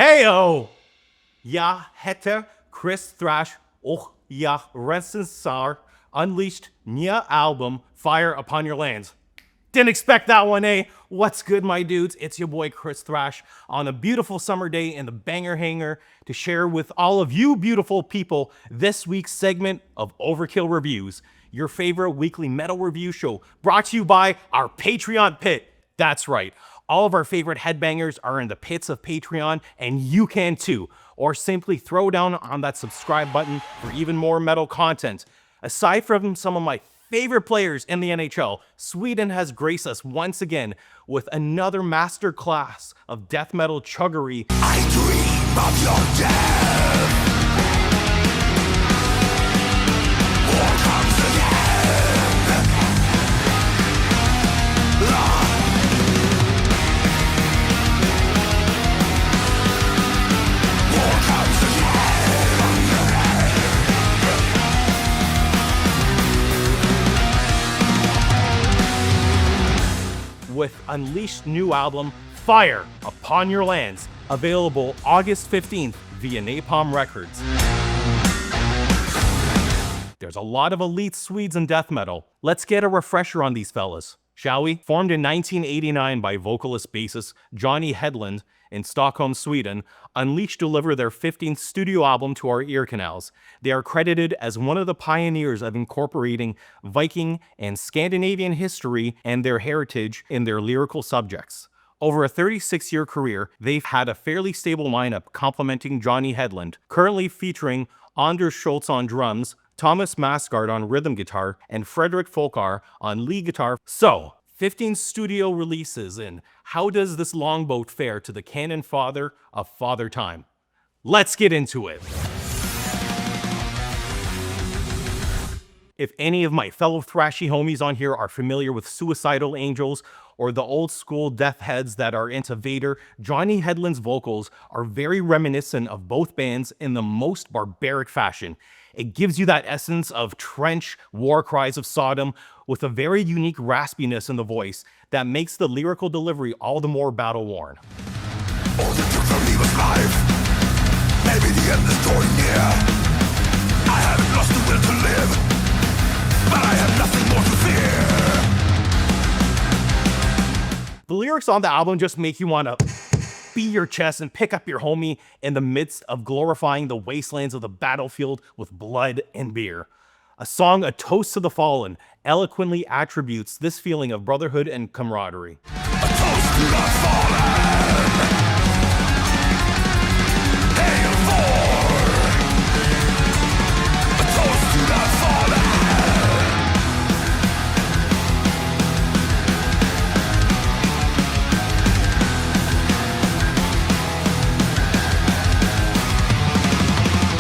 Heyo! Ja hätte Chris Thrash och ja recensar unleashed nya album Fire Upon Your Lands. Didn't expect that one, eh? What's good, my dudes? It's your boy Chris Thrash on a beautiful summer day in the Banger Hangar to share with all of you beautiful people this week's segment of Overkill Reviews, your favorite weekly metal review show brought to you by our Patreon pit. That's right. All of our favorite headbangers are in the pits of Patreon, and you can too. Or simply throw down on that subscribe button for even more metal content. Aside from some of my favorite players in the NHL, Sweden has graced us once again with another masterclass of death metal chuggery. I dream of your death. War comes again. War comes With Unleashed new album, Fire Upon Your Lands, available August 15th via Napalm Records. There's a lot of elite Swedes in death metal. Let's get a refresher on these fellas, shall we? Formed in 1989 by vocalist-bassist Johnny Hedlund in Stockholm, Sweden, Unleashed delivered their 15th studio album to our ear canals. They are credited as one of the pioneers of incorporating Viking and Scandinavian history and their heritage in their lyrical subjects. Over a 36-year career, they've had a fairly stable lineup complementing Johnny Hedlund, currently featuring Anders Schultz on drums, Thomas Masgard on rhythm guitar, and Fredrik Folkar on lead guitar. So, 15 studio releases in. How does this longboat fare to the canon father of Father Time? Let's get into it. If any of my fellow thrashy homies on here are familiar with Suicidal Angels or the old school death heads that are into Vader, Johnny Hedlund's vocals are very reminiscent of both bands in the most barbaric fashion. It gives you that essence of trench war cries of Sodom with a very unique raspiness in the voice that makes the lyrical delivery all the more battle-worn. all the truth will leave us live. Maybe the end is drawing near. I haven't lost the will to live, but I have nothing more to fear. The lyrics on the album just make you want to beat your chest and pick up your homie in the midst of glorifying the wastelands of the battlefield with blood and beer. A song, A Toast to the Fallen, eloquently attributes this feeling of brotherhood and camaraderie. A toast to the fallen. Hail for a toast to the fallen.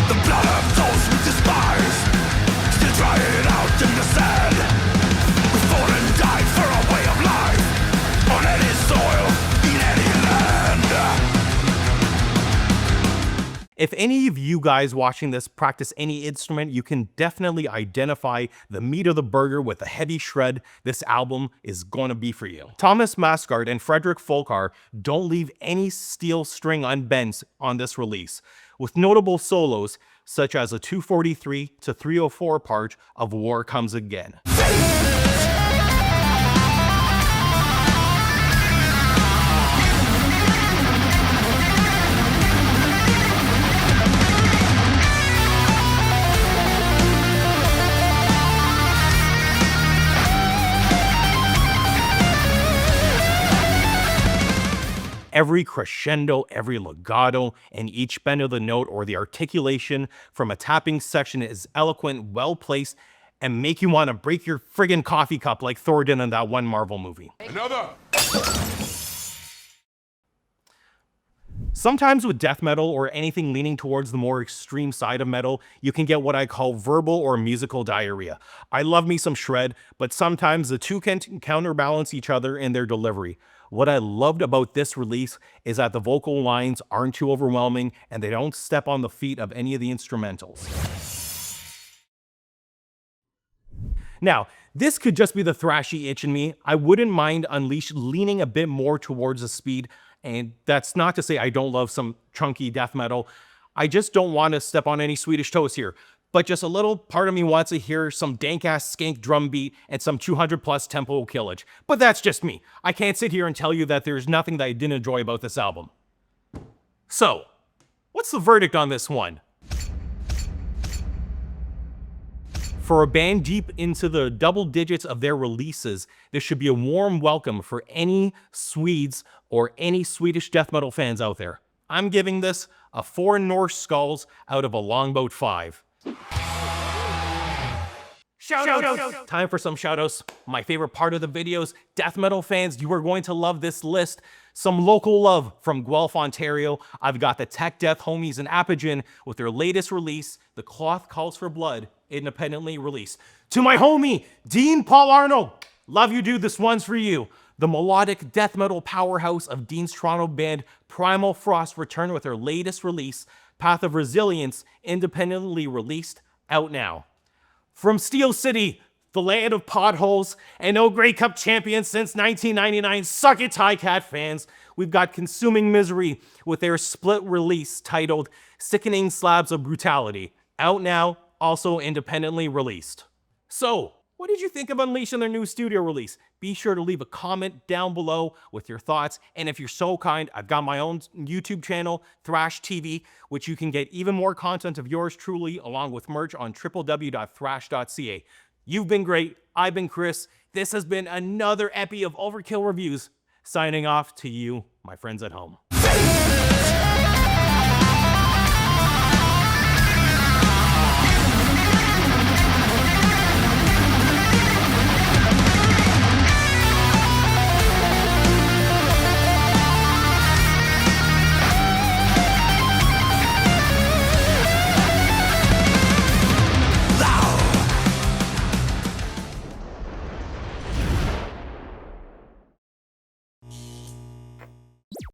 The blood of those we despise, still drying it out in the sand. We fought and died for a way of life, on any soil, in any land. If any of you guys watching this practice any instrument, you can definitely identify the meat of the burger with a heavy shred. This album is gonna be for you. Thomas Masgard and Fredrik Folkar don't leave any steel string unbent on this release, with notable solos such as a 243 to 304 part of War Comes Again. Every crescendo, every legato, and each bend of the note or the articulation from a tapping section is eloquent, well-placed, and make you want to break your friggin' coffee cup like Thor did in that one Marvel movie. Another. Sometimes with death metal or anything leaning towards the more extreme side of metal, you can get what I call verbal or musical diarrhea. I love me some shred, but sometimes the two can counterbalance each other in their delivery. What I loved about this release is that the vocal lines aren't too overwhelming and they don't step on the feet of any of the instrumentals. Now, this could just be the thrashy itch in me. I wouldn't mind Unleashed leaning a bit more towards the speed And that's not to say I don't love some chunky death metal. I just don't want to step on any Swedish toes here. But just a little part of me wants to hear some dank-ass skank drum beat and some 200+ tempo killage. But that's just me. I can't sit here and tell you that there's nothing that I didn't enjoy about this album. So, what's the verdict on this one? For a band deep into the double digits of their releases, this should be a warm welcome for any Swedes or any Swedish death metal fans out there. I'm giving this a 4 Norse skulls out of a longboat 5. Shoutouts! Time for some shoutouts. My favorite part of the videos, death metal fans, you are going to love this list. Some local love from Guelph, Ontario. I've got the Tech Death homies in Apogee with their latest release, The Cloth Calls for Blood, independently released. To my homie, Dean Paul Arnold, love you dude, this one's for you. The melodic death metal powerhouse of Dean's Toronto band Primal Frost returned with their latest release, Path of Resilience, independently released, out now. From Steel City, the land of potholes and no Grey Cup champion since 1999, suck it Cat fans, we've got Consuming Misery with their split release titled Sickening Slabs of Brutality, out now, also independently released. So, what did you think of Unleashed and their new studio release? Be sure to leave a comment down below with your thoughts, and if you're so kind, I've got my own YouTube channel, Thrash TV, which you can get even more content of yours truly, along with merch on www.thrash.ca. You've been great, I've been Chris, this has been another epi of Overkill Reviews, signing off to you, my friends at home.